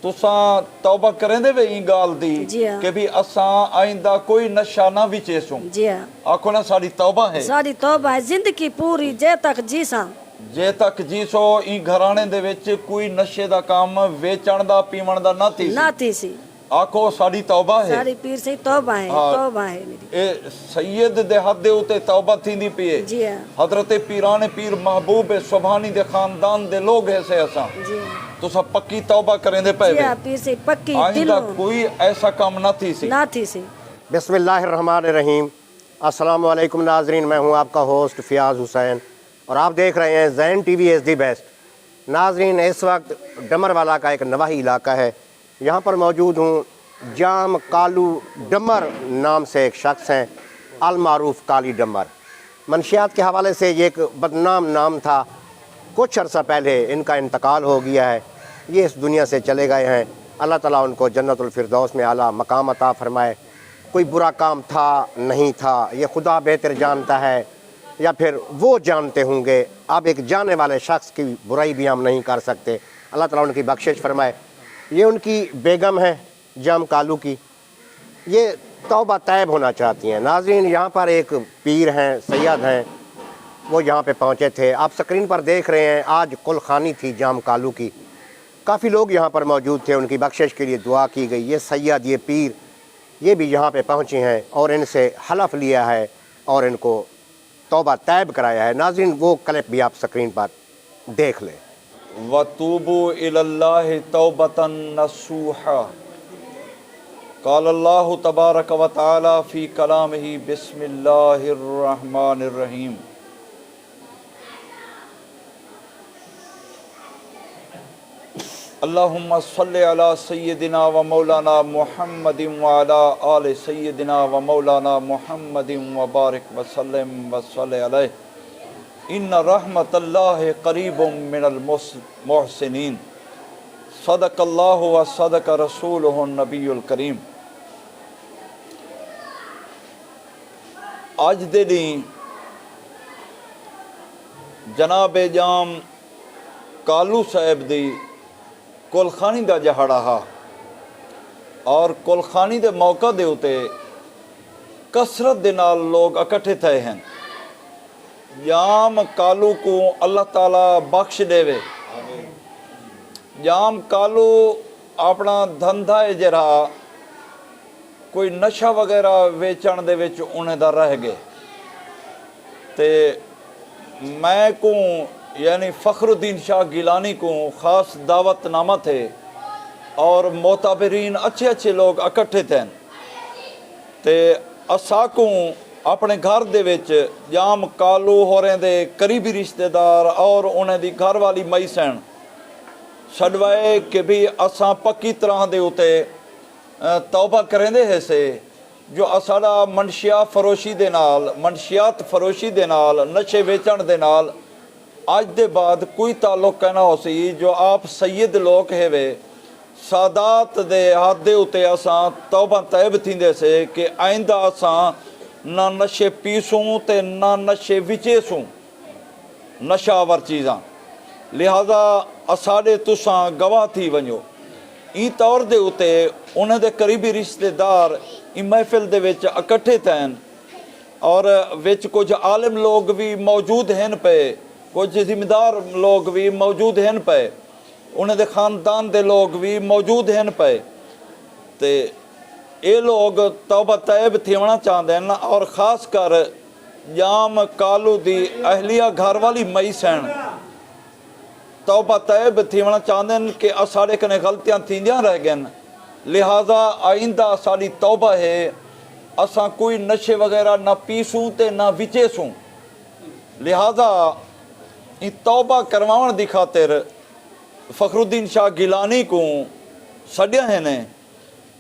तुसां तौबा करेंदे वे ई गाल दी जी हाँ। कि भी असां आइंदा कोई नशा ना विचेसूं। जी हाँ, आखो ना साडी तौबा है सारी तौबा है जिंदगी पूरी जे तक जीसा। जे तक जी सो ई घराने दे विच कोई नशे दा काम वेचण दा पीवण दा ना थी ना थी सी। आखो साडी तौबा है। सारी पीर से तौबा है, हाँ। तौबा है मेरी। ए सैयद दे हद दे उते तौबा थींदी पई है। जी हाँ, हजरत पीराने पीर महबूब सुभानी दे खानदान दे लोग है से असां जी हाँ, तुसां पक्की तौबा करेंदे पे जी हाँ, पीर से पक्की आइंदा दिलों कोई ऐसा काम ना थी सी। ना थी सी। बिस्मिल्लाहिर्रहमानिर्रहीम। अस्सलाम वालेकुम नाजरीन, मैं हूं आपका होस्ट फियाज हुसैन और आप देख रहे हैं ज़ैन टीवी एच डी बेस्ट। नाजरीन, इस वक्त डमरवाला का एक नवाही इलाका है, यहाँ पर मौजूद हूँ। जाम कालू डमर नाम से एक शख्स हैं, अलमारूफ काली डमर। मनशियात के हवाले से ये एक बदनाम नाम था। कुछ अर्सा पहले इनका इंतकाल हो गया है, ये इस दुनिया से चले गए हैं। अल्लाह ताला उनको जन्नतुल फिरदौस में आला मकाम अता फरमाए। कोई बुरा काम था नहीं था, ये खुदा बेहतर जानता है या फिर वो जानते होंगे। अब एक जाने वाले शख्स की बुराई भी हम नहीं कर सकते। अल्लाह ताला उनकी बख्शिश फरमाए। ये उनकी बेगम है जाम कालू की, ये तौबा तैब होना चाहती हैं। नाज़रीन, यहाँ पर एक पीर हैं, सैयद हैं, वो यहाँ पे पहुँचे थे। आप स्क्रीन पर देख रहे हैं, आज कुलखानी थी जाम कालू की। काफ़ी लोग यहाँ पर मौजूद थे, उनकी बख्शिश के लिए दुआ की गई। ये सैयद, ये पीर, ये भी यहाँ पे पहुँचे हैं और इनसे हलफ लिया है और इनको तौबा तैब कराया है। नाज़रीन, वो क्लिप भी आप स्क्रीन पर देख लें। वतूबू इलल्लाहि तौबतन नसूहा। क़ाल अल्लाहु तबारक व तआला फ़ी कलामिही बिस्मिल्लाहिर रहमानिर रहीम। अल्लाहुम्मा सल्लि अला सय्यदिना व मौलाना मुहम्मदिन व अला आलि सय्यदिना व मौलाना मुहम्मदिन व बारिक व सल्लिम व सल्लि अलैहि इन्ना रहमतल्लाहि करीबुम मिनल मुहसिनीन। सदकल्लाहु व सदक रसूलुहु नबीयुल करीम। अज दे दिन जनाबे जाम कालू साहब दी कुलखानी का जहाड़ा हा और कुलखानी दे मौका दे उते कसरत दे नाल लोग इकट्ठे थे हैं। जाम कालू को अल्लाह ताला बख्श देवे। जाम कालू अपना धंधा है जरा कोई नशा वगैरह वेचण दे विच उन्हें दा रह गए ते मैं को यानी फ़खरुद्दीन शाह गिलानी को ख़ास दावतनामा थे और मोताबरीन अच्छे अच्छे लोग इकट्ठे थे ते असा को अपने घर दे विच जाम कालू होरें दे करीबी रिश्तेदार और उन्हें दी घर वाली मई सैन छड़वाए कि भी असा पक्की तरह दे उते तौबा करेंदे है से जो असाड़ा मनशिया फरोशी दे नाल मनशियात फरोशी दे नाल नशे वेचण दे नाल अज दे बाद कोई ताल्लुक कहना हो सी। जो आप सैयद लोग है वे सादात दे हाथ दे उते असा तौबा तैब थींदे से कि आइंदा असा ना नशे पीसूं ते ना नशे विचेसूं नशावर चीज़ां। लिहाजा असाडे तुसां गवाह थी वञो। ई तौर दे उते उन्हें दे करीबी रिश्तेदार ई महफिल दे विच इकट्ठे थैन और विच कुछ आलिम लोग भी मौजूद हैं पे, कुछ जिम्मेदार लोग भी मौजूद हैं पे, उन्हें दे खानदान दे लोग भी मौजूद हैं पे। ते ये लोग तौबा तैब थीवना चाहते हैं और ख़ास कर जाम कालू दी अहलिया घर वाली मई सैन तौबा तैब थीवना चाहते हैं कि साढ़े कने गलतियां थींदियां रह गए। लिहाजा आइंदा साड़ी तौबा है असा कोई नशे वगैरह ना पीसूं ते ना विचेसूं। लिहाजा इ तौबा करवाउण दी खातिर फ़खरुद्दीन शाह गिलानी को सड्या है ने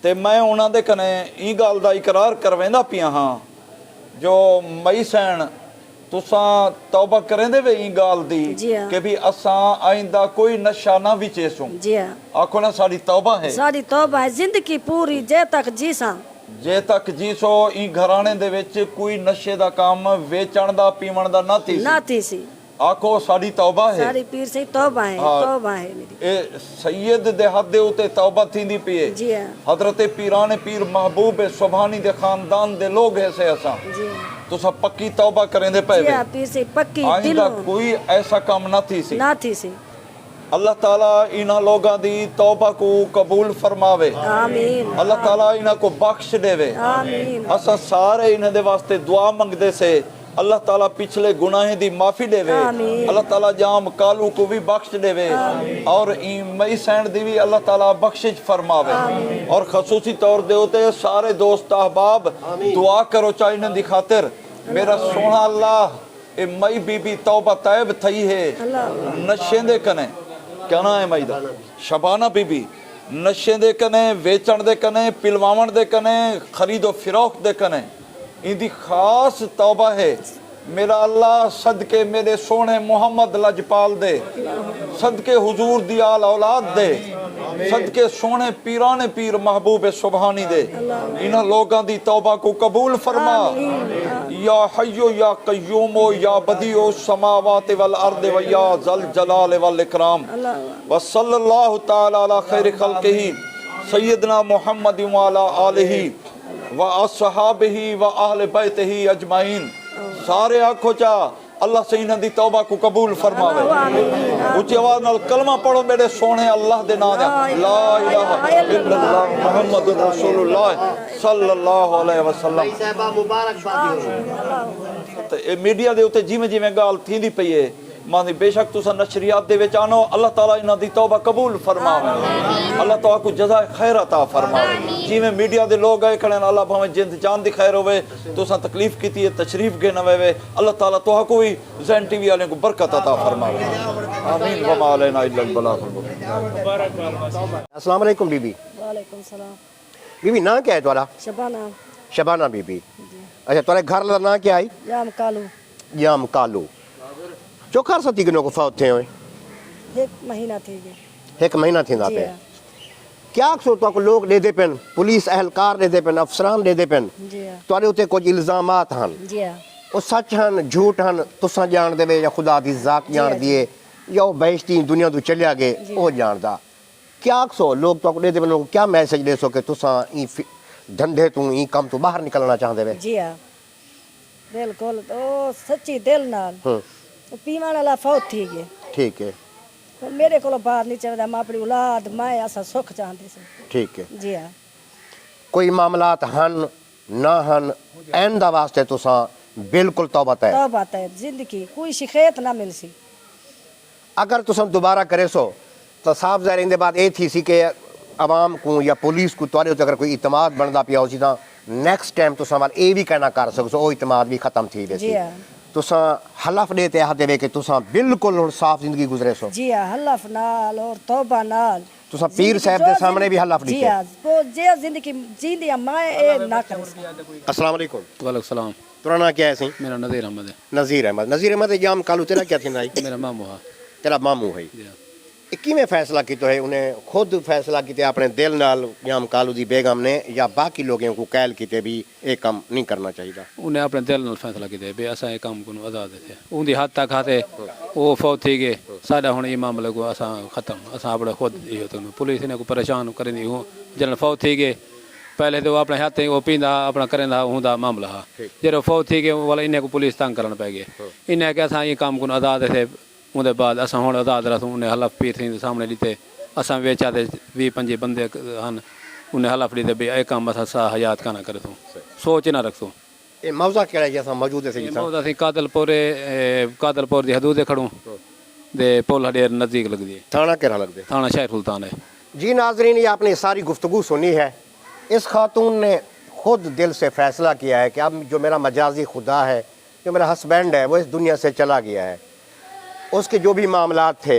ते मैं उन्हां दे कने ई गल दा इकरार करवेंदा पिया हाँ जो मई सैन तुसां तौबा करेंदे वे ई गाल दी जी हाँ। कि भी असा आइंदा कोई नशा ना विचेसूं। जी हाँ, आखो ना साड़ी तौबा है। सारी तौबा है जिंदगी पूरी जे तक जीसा। जे तक जी सो ई घराने दे विच कोई नशे दा काम वेचण दा पीवण दा ना थी ना थी सी। ਆਖੋ ਸਾਡੀ ਤੌਬਾ ਹੈ सारी पीर से तौबा है हाँ। तौबा है मेरी ਇਹ ਸੈयਦ ਦੇ ਹੱਥ ਦੇ ਉੱਤੇ ਤੌਬਾ ਥੀਂਦੀ ਪਈ ਹੈ जी हाँ हजरत पीरान पीर महबूब सुभानी दे खानदान दे लोग है से असा जी हाँ तुसा पक्की तौबा करेंदे पे जी हाँ पीर से पक्की आइंदा दिलों कोई ऐसा काम ना थी सी ना थी सी अल्लाह ताला इन्हां लोगां दी तौबा को कबूल फरमावे आमीन अल्लाह ताला इन्हां को बख्श देवे आमीन असा सारे इन्हां दे वास्ते दुआ मंगदे से अल्लाह ताला पिछले गुनाहें दी माफी देवे आमीन। अल्लाह ताला जाम कालू को भी बख्श देवे और ई मई सैन दी भी अल्लाह ताला बख्शिश फरमावे और खसूसी तौर दे उते सारे दोस्त अहबाब दुआ करो चाहे इन्हां दी खातिर मेरा सोना अल्लाह ए मई बीबी तौबा तैब थई है नशे दे कने क्या ना है मई दा शबाना बीबी नशे दे कने वेचण दे कने पिलवावण दे कने खरीदो फिरोख्त दे कने इंदी खास तौबा है मेरा अल्लाह सदके मेरे सोने मोहम्मद लजपाल दे सदके हुजूर दी आल औलाद दे सदके सोने पीराने पीर महबूब सुभानी दे इन्हां लोगां दी तौबा को कबूल फरमा या हय्यो या कय्यूमो या बदियो समावात वल अर्द व या जल जलाल वल इकराम व सल्लल्लाहु तआला अला खैर खल्किही सय्यदना मुहम्मद व अला आलिही व अस्हाबिही व अहले बैतिही अजमाइन सारे आखो चा अल्लाह से इन्हां दी तौबा को कबूल फरमावे ऊंची आवाज नाल कलमा पढ़ो मेरे सोने अल्लाह दे नाम ला इलाहा इल्लल्लाह मुहम्मदुर रसूलुल्लाह सल्लल्लाहु अलैहि वसल्लम साहबा मुबारकबाद ते ए मीडिया दे उत्ते जिवें जिवें गाल थींदी पई है मानी बेशक तुसा नशरियात दे विच आनो अल्लाह ताला इन्हां दी तौबा कबूल फरमावे अल्लाह ताला को जज़ाए खैर अता फरमावे जिवें मीडिया दे लोग आए खड़े अल्लाह भावें जिंद जान दी खैर होवे तुसा तकलीफ कीती है तशरीफ गे न वेवे अल्लाह ताला तोहा को भी ज़ैन टीवी वाले को बरकत अता फरमावे आमीन व मा अलैना इल्ला अल बलाग अस्सलाम वालेकुम बीबी वालेकुम सलाम बीबी ना क्या है तुम्हारा शबाना शबाना बीबी अच्छा तुम्हारे घर का ना क्या है याम कालू याम कालू चोखार सती किनो को फौत थे हुए एक महीना थी ये एक महीना थी ना जी पे हाँ क्या सो तो को लोग दे दे पेन पुलिस अहलकार दे दे पेन अफसरान दे दे पेन जी हाँ तुम्हारे उते कुछ इल्जामात हन जी हाँ वो सच हन झूठ हन तुसा जान देवे या खुदा दी जात जान दिए या वो बेइज्जती दुनिया तो चलिया गए वो जानदा क्या सो लोग तो दे दे पेन क्या मैसेज दे सो के तुसा ई धंधे तू ई काम तो बाहर निकलना चाहते वे जी हाँ बिल्कुल तो सच्ची दिल नाल तो पीवन वाला फौत थी गए ठीक है तो मेरे को बाहर नहीं चलता मैं अपनी औलाद मैं ऐसा सुख चाहती सी ठीक है जी हाँ कोई मामलात हन ना हन आइंदा वास्ते तुसा बिल्कुल तौबा है तब आता है जिंदगी कोई शिकायत ना मिल सी अगर तुम दोबारा करे सो तो साफ ज़ाहिर इंदे बाद ये थी सी कि आवाम को या पुलिस को तुहारे उत्ते अगर कोई इतमाद बनता पिया उसी तो नेक्स्ट टाइम तुसा वाल ये भी कहना कर सको वो इतमाद भी खत्म थी जी वैसे हाँ तुसा हलफ देते आते वे कि तुसा बिल्कुल हुण साफ जिंदगी गुजरे सो जी हाँ हलफ नाल और तौबा नाल तुसा पीर साहब के सामने भी हलफ जी दिते हाँ वो जे जिंदगी जींदी मैं ए ना कर अस्सलाम वालेकुम वालेकुम सलाम तेरा नाम क्या है सी मेरा नज़ीर अहमद है नज़ीर अहमद याम कालू तेरा क्या थी नाई मेरा मामू है तेरा मामू है जी हाँ। किवें फैसला किया है उन्हें खुद फैसला किया अपने दिल नाल याम कालू दी बेगम ने या बाकी लोगों को कैल किते भी ये काम नहीं करना चाहिए उन्हें अपने दिल नाल फैसला किया भी असा ये काम को आज़ाद थे उनकी हद तक आते वो फौत थी गए साडा हुण ये मामले को असा खत्म असा अपने खुद इहो तो पुलिस ने को परेशान करेंदी हूँ जन फौत थी गए पहले तो अपने हाथ वो पींदा अपना करेंदा हुंदा मामला हा जो फौत थी गए वाला इन्हें को पुलिस तंग करन पै गए इन्हें कि असा ये काम को आज़ाद थे उनके बाद असा हुण आज़ाद रसूं उन्हें हलफ पीर थी सामने लीते असा वेचा ते 20-25 बंदे हन उन्हें हलफ लीते भी ये काम असा सा हयात का ना करे तू सोच ना रख तू ये मौजा केड़ा जैसा मौजूद है सी बहुत असी कादलपुर की हदूद खड़ूं दे पुल हडेर नज़दीक लगदी है थाना केड़ा लगदे थाना शहर सुल्तान है जी नाजरीन ये आपने सारी गुफ्तगू सुनी है इस खातून ने खुद दिल से फैसला किया है कि अब जो मेरा मजाजी खुदा है जो मेरा हस्बैंड है वो इस दुनिया से चला गया है उसके जो भी मामलात थे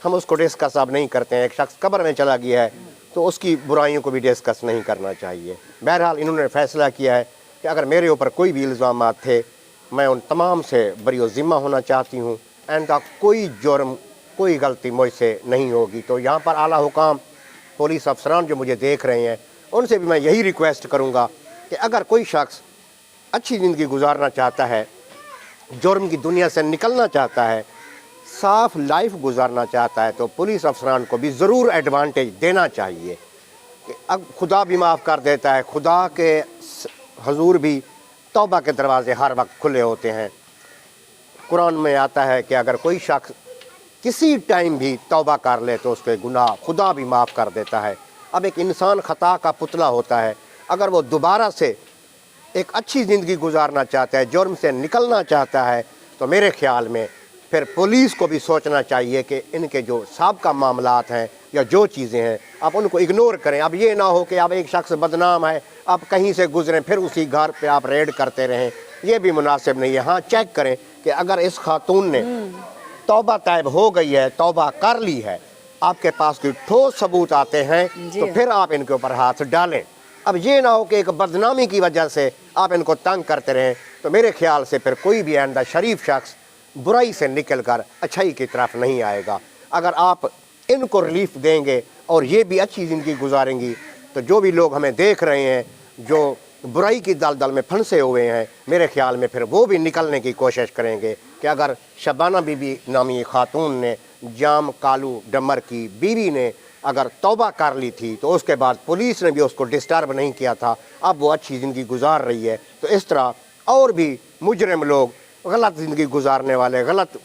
हम उसको डिस्कस अब नहीं करते हैं एक शख्स कब्र में चला गया है तो उसकी बुराइयों को भी डिस्कस नहीं करना चाहिए बहरहाल इन्होंने फैसला किया है कि अगर मेरे ऊपर कोई भी इल्ज़ामात थे मैं उन तमाम से बरी ज़िम्मा होना चाहती हूँ इनका कोई जुर्म कोई गलती मुझसे नहीं होगी तो यहाँ पर आला हुकाम पुलिस अफसरान जो मुझे देख रहे हैं उनसे भी मैं यही रिक्वेस्ट करूँगा कि अगर कोई शख्स अच्छी ज़िंदगी गुजारना चाहता है जुर्म की दुनिया से निकलना चाहता है साफ लाइफ गुजारना चाहता है तो पुलिस अफसरान को भी ज़रूर एडवांटेज देना चाहिए कि अब खुदा भी माफ़ कर देता है, खुदा के हजूर भी तौबा के दरवाजे हर वक्त खुले होते हैं। कुरान में आता है कि अगर कोई शख्स किसी टाइम भी तौबा कर ले तो उसके गुनाह खुदा भी माफ़ कर देता है। अब एक इंसान खता का पुतला होता है, अगर वो दोबारा से एक अच्छी ज़िंदगी गुजारना चाहता है, जुर्म से निकलना चाहता है, तो मेरे ख्याल में फिर पुलिस को भी सोचना चाहिए कि इनके जो साबका मामलात हैं या जो चीज़ें हैं आप उनको इग्नोर करें। अब ये ना हो कि अब एक शख्स बदनाम है, आप कहीं से गुजरें फिर उसी घर पे आप रेड करते रहें, ये भी मुनासिब नहीं है। हाँ, चेक करें कि अगर इस खातून ने तौबा तैब हो गई है, तौबा कर ली है, आपके पास कोई ठोस सबूत आते हैं तो फिर आप इनके ऊपर हाथ डालें। अब ये ना हो कि एक बदनामी की वजह से आप इनको तंग करते रहें, तो मेरे ख्याल से फिर कोई भी आइंदा शरीफ शख्स बुराई से निकल कर अच्छाई की तरफ नहीं आएगा। अगर आप इनको रिलीफ देंगे और ये भी अच्छी ज़िंदगी गुजारेंगी तो जो भी लोग हमें देख रहे हैं जो बुराई की दलदल में फंसे हुए हैं, मेरे ख्याल में फिर वो भी निकलने की कोशिश करेंगे कि अगर शबाना बीबी नामी खातून ने, जाम कालू डमर की बीवी ने अगर तौबा कर ली थी तो उसके बाद पुलिस ने भी उसको डिस्टर्ब नहीं किया था, अब वो अच्छी ज़िंदगी गुजार रही है, तो इस तरह और भी मुजरिम लोग, गलत ज़िंदगी गुजारने वाले, गलत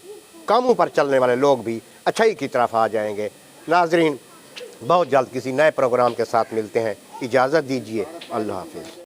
कामों पर चलने वाले लोग भी अच्छाई की तरफ आ जाएंगे। नाजरीन, बहुत जल्द किसी नए प्रोग्राम के साथ मिलते हैं, इजाज़त दीजिए, अल्लाह हाफिज़।